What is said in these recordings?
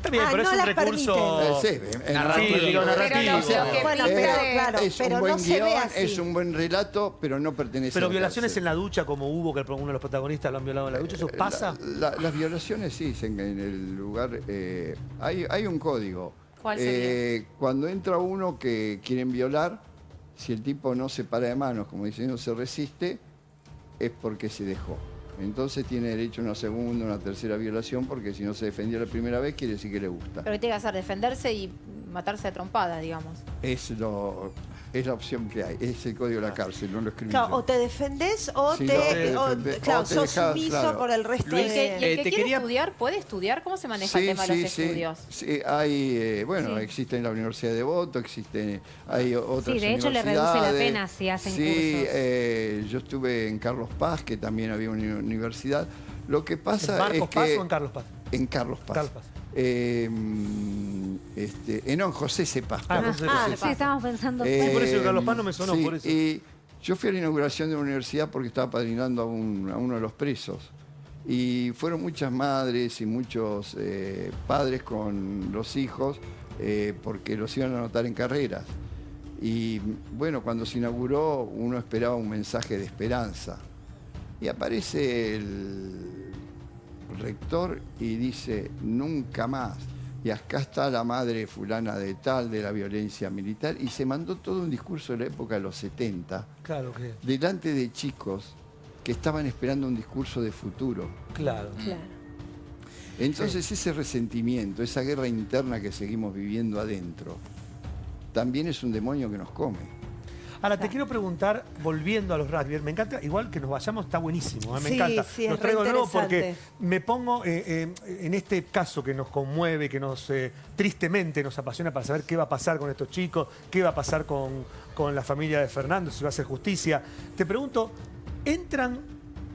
Está bien, pero no es un las recurso... Sí, narrativo. Pero O sea, lo que Bueno, pinta pero de- claro, es un pero buen no se ve guión, así. es un buen relato, pero no pertenece Pero a la violaciones cárcel. en la ducha, como hubo, que uno de los protagonistas lo han violado en la ducha, ¿eso pasa? Las violaciones sí, en el lugar hay un código. ¿Cuál sería? Cuando entra uno que quieren violar, si el tipo no se para de manos, como dicen, no se resiste, es porque se dejó. Entonces tiene derecho a una segunda, una tercera violación, porque si no se defendió la primera vez, quiere decir que le gusta. Pero ¿qué tiene que hacer? Defenderse y matarse a trompada, digamos. Es la opción que hay, es el código de la cárcel, no lo escribí Claro, yo. o te defendés o Sí, te, no, te o- defendés, claro, o te sos dejás, sumiso claro. por el resto ¿Y el que, y de... el que te quiere quería- estudiar puede estudiar? ¿Cómo se maneja el tema de los estudios? Sí, hay, bueno, Sí. existe en la Universidad de Devoto, hay otras Sí, de hecho le reduce la pena si hacen cursos. Yo estuve en Carlos Paz, que también había una universidad. Lo que pasa ¿En Marcos es que... Paz o en Carlos Paz? En Carlos Paz. Carlos Paz. No, en José C. Paz. Ah, perdón. José Ah, C. Sí, estábamos pensando. Sí, por eso Carlos Paz no me sonó, sí, por eso. Y yo fui a la inauguración de la universidad porque estaba padrinando a uno de los presos. Y fueron muchas madres y muchos padres con los hijos porque los iban a anotar en carreras. Y bueno, cuando se inauguró uno esperaba un mensaje de esperanza. Y aparece el rector y dice, nunca más. Y acá está la madre fulana de tal, de la violencia militar. Y se mandó todo un discurso de la época de los 70, Claro que... delante de chicos que estaban esperando un discurso de futuro. Claro. Claro. Entonces ese resentimiento, esa guerra interna que seguimos viviendo adentro, también es un demonio que nos come. Ahora, te quiero preguntar, volviendo a los rugby, me encanta, igual que nos vayamos, está buenísimo, me Sí, encanta. sí, es Los traigo de nuevo porque reinteresante. me pongo en este caso que nos conmueve, que nos tristemente nos apasiona para saber qué va a pasar con estos chicos, qué va a pasar con la familia de Fernando, si va a hacer justicia. Te pregunto, ¿entran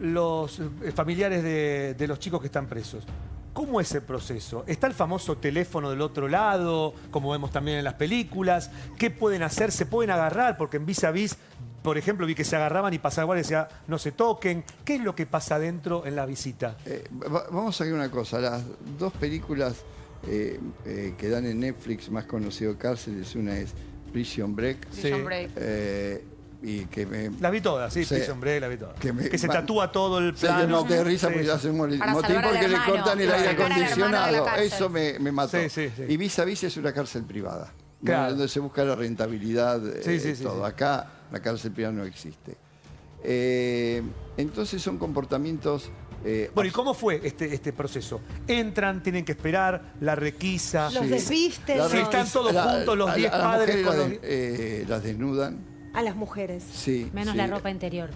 los familiares de los chicos que están presos? ¿Cómo es el proceso? ¿Está el famoso teléfono del otro lado, como vemos también en las películas? ¿Qué pueden hacer? ¿Se pueden agarrar? Porque en Vis a Vis, por ejemplo, vi que se agarraban y pasaba igual y decía, no se toquen. ¿Qué es lo que pasa adentro en la visita? Vamos a ver una cosa, las dos películas que dan en Netflix, más conocido cárceles, una es Prison Break. Prison Break. Y que me... La vi todas, sí, Sí. Prison Break, la vi todas. Que se va- tatúa todo el Sí, plano. yo me de risa Sí, porque sí. hacemos el Para motín salvar al porque le hermano, cortan el para aire sacar al hermano de la acondicionado. cárcel. Eso me mató. Sí, sí, sí. Y Vis a Vis es una cárcel privada, Claro. donde se busca la rentabilidad, Sí, sí, sí, todo. sí. Acá la cárcel privada no existe. Entonces son comportamientos... Bueno, ¿y cómo fue este proceso? Entran, tienen que esperar, la requisa. Los desvisten. La Si los- están todos juntos, los 10 a las padres mujeres con los... las desnudan. A las mujeres. Sí, Menos sí. la ropa interior.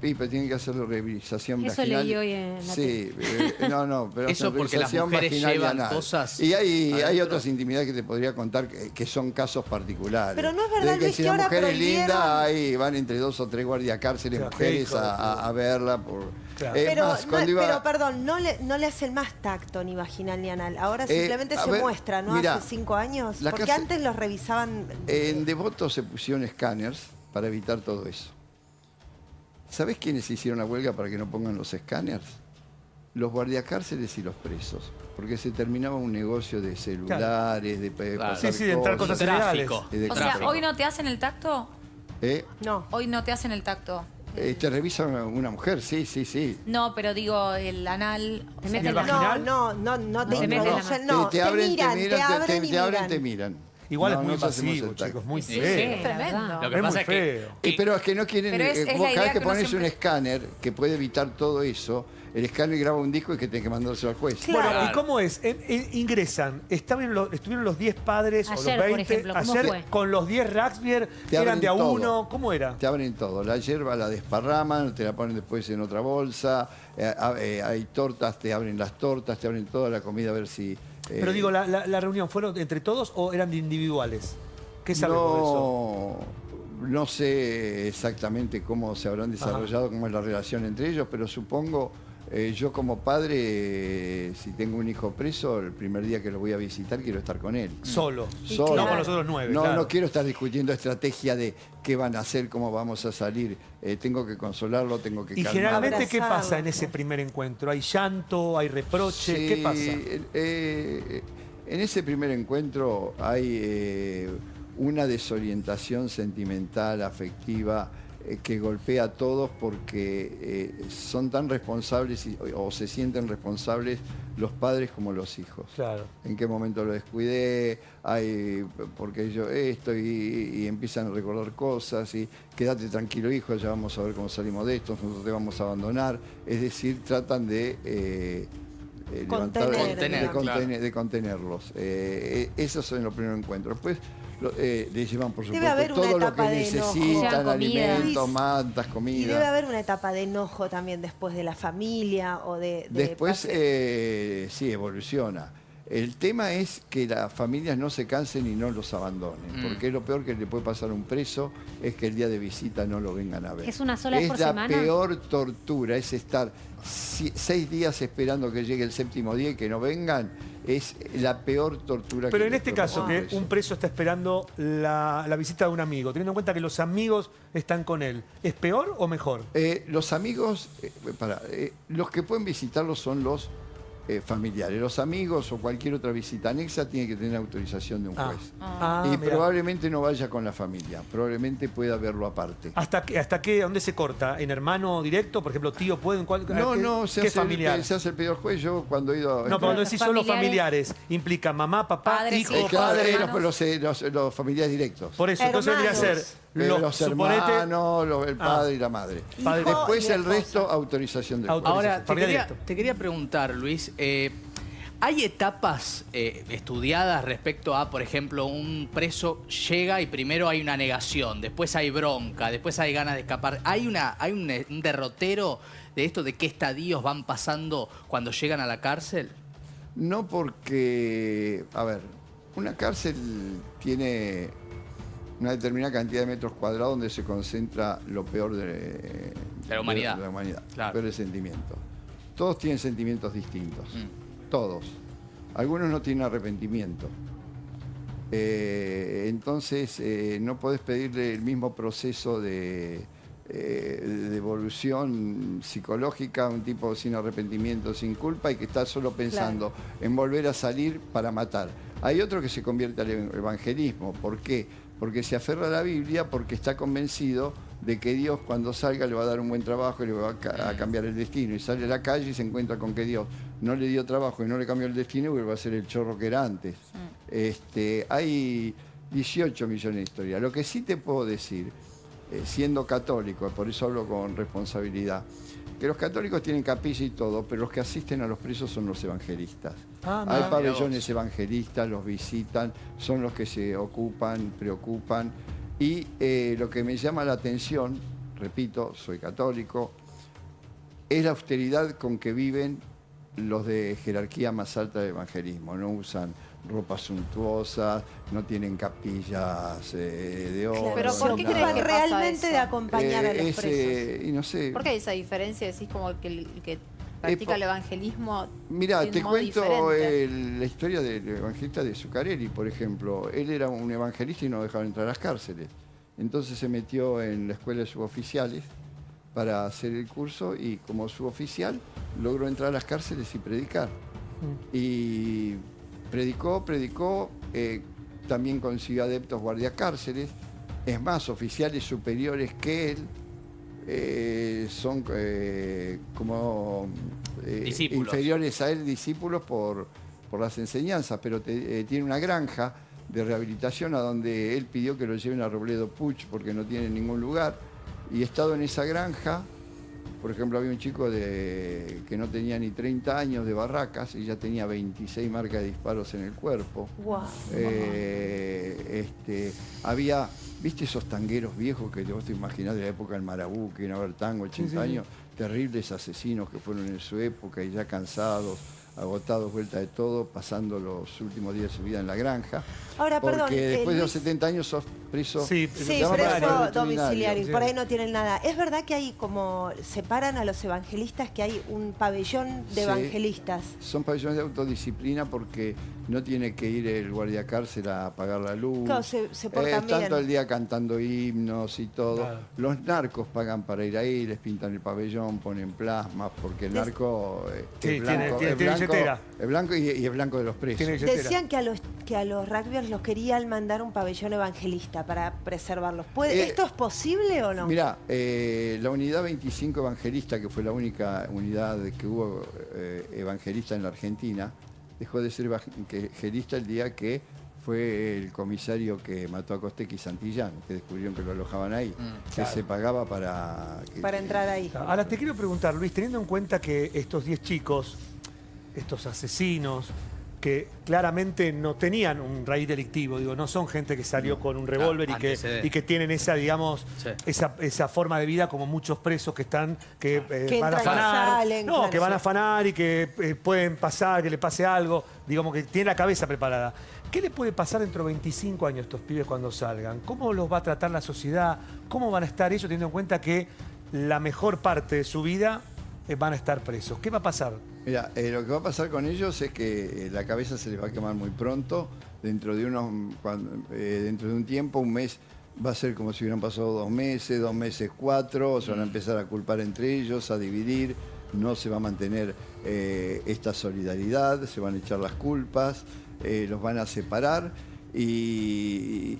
Sí, pero tienen que hacer la revisación Eso vaginal. leí hoy en la Sí, no, pero Eso hacen porque las revisación mujeres vaginal y llevan anal. cosas Y hay adentro. otras intimidades que te podría contar que son casos particulares. Pero no es verdad, Desde que Luis, si que la ahora mujer es prohibieron- linda, ahí van entre 2 o 3 guardiacárceles Claro, mujeres hijo de puta. a verla. Claro. Pero, más, cuando iba- pero perdón, no le hacen más tacto ni vaginal ni anal. Ahora simplemente a se ver, muestra, ¿no? mirá, Hace 5 años. la Porque cárcel- antes los revisaban. En Devoto se pusieron escáneres para evitar todo eso. ¿Sabés quiénes hicieron la huelga para que no pongan los escáneres? Los guardiacárceles y los presos. Porque se terminaba un negocio de celulares, de Claro. pasar Sí, de entrar cosas ilegales. Tráfico. y de O sea, tráfico. ¿hoy no te hacen el tacto? No. Hoy no te hacen el tacto. Te revisa una mujer, sí. No, pero digo, el anal... Te o sea, meten el la vaginal. No te Se meten la introducen, mano. no. Te abren, miran, te abren y miran. te miran. Igual No, es muy no hacemos pasivo, el tacto. chicos, muy Sí, feo. es tremendo. verdad. Lo que Es pasa muy es feo. Pero es que no quieren, Pero es la vos cada idea vez que que uno pones un siempre- escáner que puede evitar todo eso, el escáner graba un disco y que tenés que mandárselo al juez. Claro. Bueno, ¿y cómo es? Ingresan, estuvieron los 10 padres o Ayer, los por 20, ejemplo, ¿cómo ayer fue? con los 10 Raxbier, Te eran abren de a todo. uno, ¿cómo era? Te abren todo. La hierba la desparraman, te la ponen después en otra bolsa. Hay tortas, te abren las tortas, te abren toda la comida a ver si... Pero digo, ¿la reunión fueron entre todos o eran de individuales? ¿Qué sabemos de eso? No sé exactamente cómo se habrán desarrollado, cómo es la relación entre ellos, pero supongo Yo como padre, si tengo un hijo preso, el primer día que lo voy a visitar quiero estar con él. Solo. Solo. No con los otros 9. No, claro. no quiero estar discutiendo estrategia de qué van a hacer, cómo vamos a salir. Tengo que consolarlo, tengo que Y calmarlo. generalmente, ¿qué Abrazarlo. pasa en ese primer encuentro? ¿Hay llanto? ¿Hay reproche? Sí, ¿Qué pasa? En ese primer encuentro hay una desorientación sentimental, afectiva, que golpea a todos porque son tan responsables o se sienten responsables los padres como los hijos. Claro. En qué momento lo descuidé, porque yo esto, y empiezan a recordar cosas, y quédate tranquilo hijo, ya vamos a ver cómo salimos de esto, nosotros te vamos a abandonar. Es decir, tratan de Contener, contenerlos. Esos son los primeros encuentros. Después les llevan, por Debe haber supuesto, una todo lo etapa que de enojo. necesitan, Llevan comida. alimentos, mantas, Y comida. debe haber una etapa de enojo también después de la familia o de Después, pase- sí, evoluciona. El tema es que las familias no se cansen y no los abandonen, porque lo peor que le puede pasar a un preso es que el día de visita no lo vengan a ver. ¿Es una sola vez por Es la semana? peor tortura, es estar 6 días esperando que llegue el 7.º día y que no vengan. Es la peor tortura Pero que en le este puede caso, pasar a que un preso está esperando la visita de un amigo, teniendo en cuenta que los amigos están con él, ¿es peor o mejor? Los amigos, los que pueden visitarlos son los familiares. Los amigos o cualquier otra visita anexa tiene que tener autorización de un juez. Y Mirá. probablemente no vaya con la familia, probablemente pueda verlo aparte. ¿Hasta qué, dónde se corta? ¿En hermano directo? Por ejemplo, tío, ¿pueden? No, ¿Qué familiar? se hace el pedido al juez. Yo cuando he ido... No, pero cuando Los decís solo familiares. familiares, implica mamá, papá, Padres, hijo, hijos, claro, padre. hermanos. los familiares directos. Por eso, entonces debería Hermanos. ser Los suponete, hermanos, el padre y la madre. Padre. Hijo Después y el esposa. resto, autorización del juez. Autorización. Ahora, Familia directo. te quería preguntar, Luis, ¿hay etapas estudiadas respecto a, por ejemplo, un preso llega y primero hay una negación, después hay bronca, después hay ganas de escapar? ¿Hay un derrotero de esto, de qué estadios van pasando cuando llegan a la cárcel? No porque, a ver, una cárcel tiene una determinada cantidad de metros cuadrados donde se concentra lo peor de la humanidad. de la humanidad, Claro. peores sentimientos. Todos tienen sentimientos distintos, todos. Algunos no tienen arrepentimiento. Entonces, no podés pedirle el mismo proceso de evolución psicológica a un tipo sin arrepentimiento, sin culpa y que está solo pensando en volver a salir para matar. Hay otro que se convierte al evangelismo. ¿Por qué? Porque se aferra a la Biblia, porque está convencido de que Dios cuando salga le va a dar un buen trabajo y le va a cambiar el destino. Y sale a la calle y se encuentra con que Dios no le dio trabajo y no le cambió el destino y vuelve a ser el chorro que era antes. Hay 18 millones de historias. Lo que sí te puedo decir, siendo católico, por eso hablo con responsabilidad, que los católicos tienen capilla y todo, pero los que asisten a los presos son los evangelistas. Hay pabellones evangelistas, los visitan, son los que se ocupan, preocupan. Y lo que me llama la atención, repito, soy católico, es la austeridad con que viven los de jerarquía más alta del evangelismo. No usan ropas suntuosas, no tienen capillas de oro. Pero Se ¿por qué nada. crees que pasa realmente eso? de acompañar a los presos? Y no sé. ¿Por qué hay esa diferencia? Decís como que el que practica el evangelismo Mira, tiene te un modo cuento diferente. la historia del evangelista de Zuccarelli, por ejemplo. Él era un evangelista y no dejaba entrar a las cárceles. Entonces se metió en la escuela de suboficiales para hacer el curso y como suboficial logró entrar a las cárceles y predicar. Y predicó, también consiguió adeptos guardiacárceles. Es más, oficiales superiores que él son como Discípulos. inferiores a él, discípulos por las enseñanzas, pero tiene una granja de rehabilitación a donde él pidió que lo lleven a Robledo Puch porque no tiene ningún lugar. Y he estado en esa granja, por ejemplo, había un chico que no tenía ni 30 años de Barracas y ya tenía 26 marcas de disparos en el cuerpo. Wow. Había, ¿viste esos tangueros viejos que vos te imaginás de la época del Marabú, que iban a ver tango, 80 años? Terribles asesinos que fueron en su época y ya cansados, agotados, vuelta de todo, pasando los últimos días de su vida en la granja. Ahora, Porque perdón, después de los Luis, 70 años sos preso. Sí, Sí, llama preso domiciliario. domiciliario. Sí. Por ahí no tienen nada. Es verdad que hay como separan a los evangelistas, que hay un pabellón de Sí. evangelistas. Son pabellones de autodisciplina porque no tiene que ir el guardia cárcel a apagar la luz. Claro, se portan Están bien. todo el día cantando himnos y todo. Claro. Los narcos pagan para ir ahí, les pintan el pabellón, ponen plasmas, porque el narco Sí, es blanco, tiene billetera. es blanco y es blanco de los presos. Tiene billetera. Decían que a los rugbyers los querían mandar un pabellón evangelista para preservarlos. ¿Esto es posible o no? Mirá, la unidad 25 evangelista, que fue la única unidad que hubo evangelista en la Argentina, dejó de ser evangelista el día que fue el comisario que mató a Costequi y Santillán, que descubrieron que lo alojaban ahí, que se pagaba para... Para entrar ahí. Ahora te quiero preguntar, Luis, teniendo en cuenta que estos 10 chicos, estos asesinos, que claramente no tenían un raíz delictivo, digo, no son gente que salió con un revólver y que tienen esa, digamos, Sí. esa forma de vida como muchos presos que están, que Que van a entran y afanar, salen, no, claro, que van a sí. afanar y que pueden pasar, que le pase algo, digamos que tienen la cabeza preparada. ¿Qué les puede pasar dentro de 25 años a estos pibes cuando salgan? ¿Cómo los va a tratar la sociedad? ¿Cómo van a estar ellos teniendo en cuenta que la mejor parte de su vida van a estar presos? ¿Qué va a pasar? Mira, lo que va a pasar con ellos es que la cabeza se les va a quemar muy pronto. Dentro de un tiempo, un mes, va a ser como si hubieran pasado 2 meses 4. Se van a empezar a culpar entre ellos, a dividir. No se va a mantener esta solidaridad, se van a echar las culpas, los van a separar y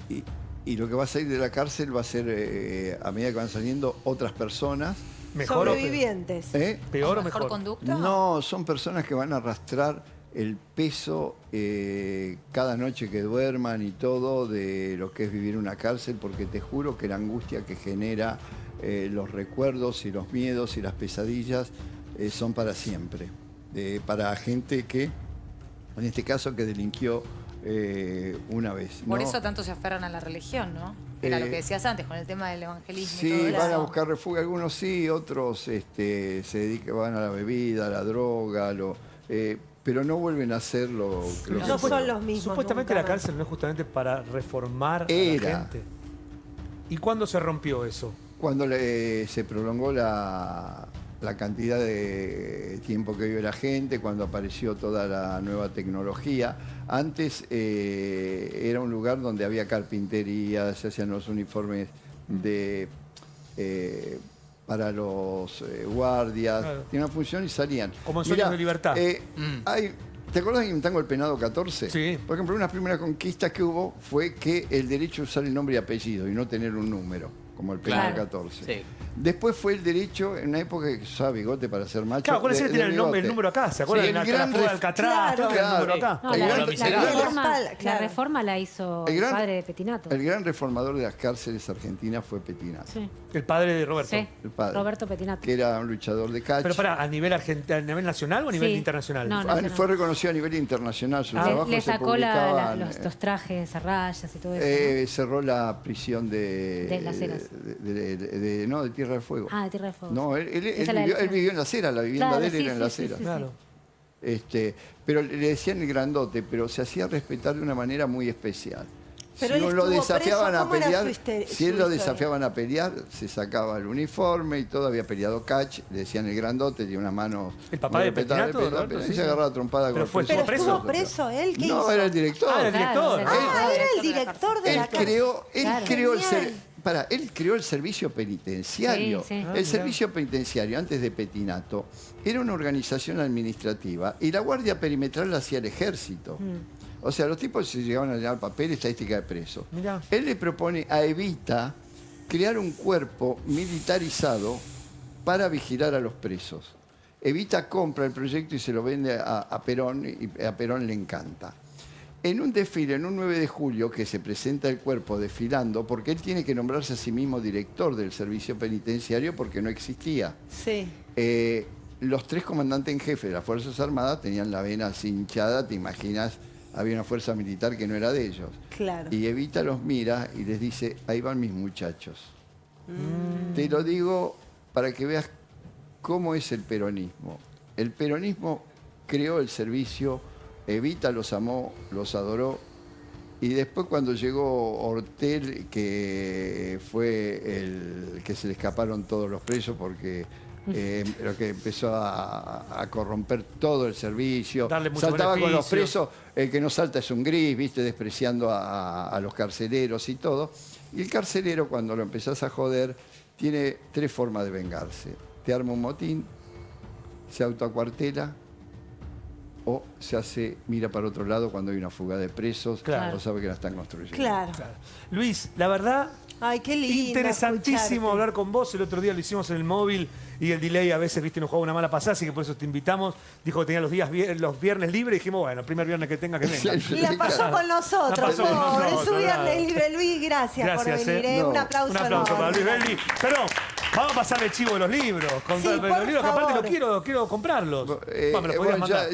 lo que va a salir de la cárcel va a ser, a medida que van saliendo, otras personas. ¿Mejor o peor? Sobrevivientes. ¿Peor o ¿Mejor mejor? conducta? No, son personas que van a arrastrar el peso cada noche que duerman y todo de lo que es vivir en una cárcel, porque te juro que la angustia que genera los recuerdos y los miedos y las pesadillas son para siempre. Para gente que, en este caso, que delinquió una vez. Por ¿no? eso tanto se aferran a la religión, ¿no? Era lo que decías antes, con el tema del evangelismo y Sí, todo van a eso. buscar refugio, algunos sí, otros se dedican, van a la bebida, a la droga, pero no vuelven a hacer lo No son los mismos. Supuestamente nunca la más. cárcel no es justamente para reformar a la Era. gente. ¿Y cuándo se rompió eso? Cuando se prolongó la cantidad de tiempo que vive la gente, cuando apareció toda la nueva tecnología. Antes era un lugar donde había carpintería, se hacían los uniformes para los guardias, Claro. tenían una función y salían. Como en Sueños de Libertad. ¿Te acuerdas de un tango El Penado 14? Sí. Por ejemplo, una primera conquista que hubo fue que el derecho a usar el nombre y apellido y no tener un número, como el Penado Claro. 14. Sí. Después fue el derecho, en una época que se usaba bigote para ser macho. Claro, ¿cuál es el que tiene el bigote. número acá? ¿Se acuerdan Sí, de el la gran fuga de ref- Alcatraz? Claro. Todo tiene el número acá. No, El la, gran- la el gran- reforma, espalda, claro. la reforma la hizo El el, gran- padre de Petinato. El gran reformador de las cárceles argentinas fue Petinato, Sí, El padre de Roberto. sí, el padre. Roberto Petinato. que era un luchador de catch. Pero pará, ¿a nivel nacional o a nivel Sí. internacional? No, Fue reconocido a nivel internacional, su trabajo Le se sacó publicaban, los trajes a rayas y todo eso. cerró la prisión De Las Heras. no, de Tierra del Fuego. ¿No? Ah, de Tierra de Fuego. No, sí. él Esa la vivió, del- él vivió en Las Heras, la vivienda Claro, de él sí, era en sí, Las sí, Heras. sí, Claro. Pero le decían el grandote, pero se hacía respetar de una manera muy especial. Pero si él lo estuvo desafiaban preso, a ¿cómo era pelear, su si él lo historia? desafiaban a pelear, se sacaba el uniforme y todo, había peleado catch, le decían el grandote, tenía unas manos. ¿El papá muy de respetables, Petinato, pero Roberto? él Sí, se sí. agarraba trompada Pero con fue- el Pero preso? estuvo preso él, ¿qué No, hizo? era el director. Ah, era el director. Ah, era el de la director de Él la cárcel. creó el Genial. él creó el servicio penitenciario. Sí, sí. Ah, El mirá. servicio penitenciario, antes de Petinato, era una organización administrativa y la guardia perimetral la hacía el ejército. O sea, los tipos se llegaban a llevar papel, estadística de presos. Mirá. Él le propone a Evita crear un cuerpo militarizado para vigilar a los presos. Evita compra el proyecto y se lo vende a Perón, y a Perón le encanta. En un desfile, en un 9 de julio, que se presenta el cuerpo desfilando, porque él tiene que nombrarse a sí mismo director del servicio penitenciario porque no existía. Sí. Los 3 comandantes en jefe de las Fuerzas Armadas tenían la vena así hinchada, te imaginas, había una fuerza militar que no era de ellos. Claro. Y Evita los mira y les dice, ahí van mis muchachos. Te lo digo para que veas cómo es el peronismo. El peronismo creó el servicio, Evita los amó, los adoró Y después cuando llegó Hortel, que fue el que se le escaparon todos los presos porque lo que empezó a corromper todo el servicio. Darle mucho Saltaba con los beneficio. presos, el que no salta es un gris, ¿viste? Despreciando a los carceleros y todo. Y el carcelero, cuando lo empezás a joder, tiene 3 formas de vengarse. Te arma un motín, se autoacuartela o se hace, mira para otro lado cuando hay una fuga de presos, Claro. o sabe que la están construyendo. Claro. Claro. Luis, la verdad, Ay, qué lindo. interesantísimo escucharte. hablar con vos. El otro día lo hicimos en el móvil y el delay a veces, viste, nos juega una mala pasada, así que por eso te invitamos. Dijo que tenía los viernes libres y dijimos, bueno, el primer viernes que tenga que venga. Y la pasó con nosotros, La pasó con pobre. nosotros, Su viernes claro. libre, Luis. Gracias por Gracias, venir. No. Un aplauso. Un aplauso para Luis enorme. Belli. Pero vamos a pasar el chivo de los libros. Sí, Los por libros que aparte favor. los quiero comprarlos. Bueno, me los podrías Bueno, mandar.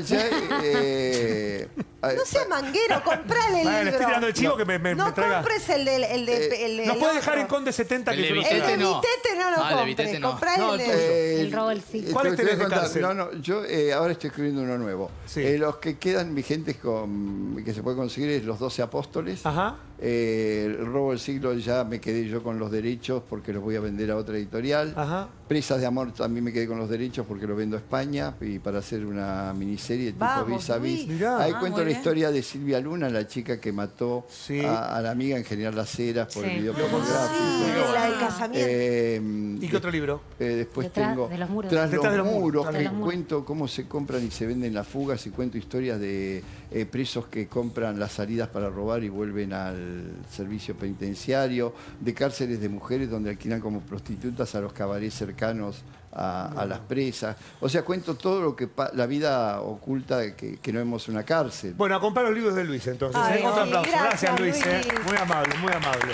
No seas manguero, comprale el Bueno, libro. estoy tirando el chivo que me No traiga. compres el de Nos puede dejar otro. en Conde 70 El que de yo lo Vitete El de traiga. no. Vitete no lo Ah, el de compres. Vitete no. Comprá No, el de... El robo del siglo. ¿Cuáles te voy a tenés de contar. cárcel? No, yo ahora estoy escribiendo uno nuevo. Sí. Los que quedan vigentes que se puede conseguir es Los 12 Apóstoles. Ajá. El robo del siglo ya me quedé yo con los derechos porque los voy a vender a otra editorial. Ajá. Presas de amor también me quedé con los derechos porque lo vendo a España y para hacer una miniserie tipo Vamos, Vis a Vis. Luis. Mirá. Ahí Ah, cuento muy la bien. historia de Silvia Luna, la chica que mató Sí. a la amiga en General Las Heras por el Sí. video Sí, pornográfico. la del casamiento. ¿Y qué otro libro? Después Detrás tengo de los muros. Tras Detrás de los los muros. muros, Tras de que los muros. cuento cómo se compran y se venden las fugas y cuento historias de presos que compran las salidas para robar y vuelven al servicio penitenciario, de cárceles de mujeres donde alquilan como prostitutas a los cabarets cercanos a las presas. O sea, cuento todo lo que la vida oculta que no vemos en una cárcel. Bueno, a comprar los libros de Luis entonces. Ay, Otro sí, aplauso. Gracias, gracias, Luis. Luis. Muy amable, muy amable.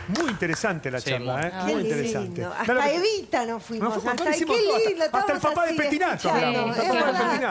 Muy interesante la Sí, charla, muy. ¿eh? Qué Muy interesante. lindo. Claro Hasta que- Evita nos fuimos. Nos fuimos, hasta, hicimos qué todo, lindo. hasta el estamos papá de así Petinato escuchando. hablamos, hasta Es el papá de verdad. Petinato.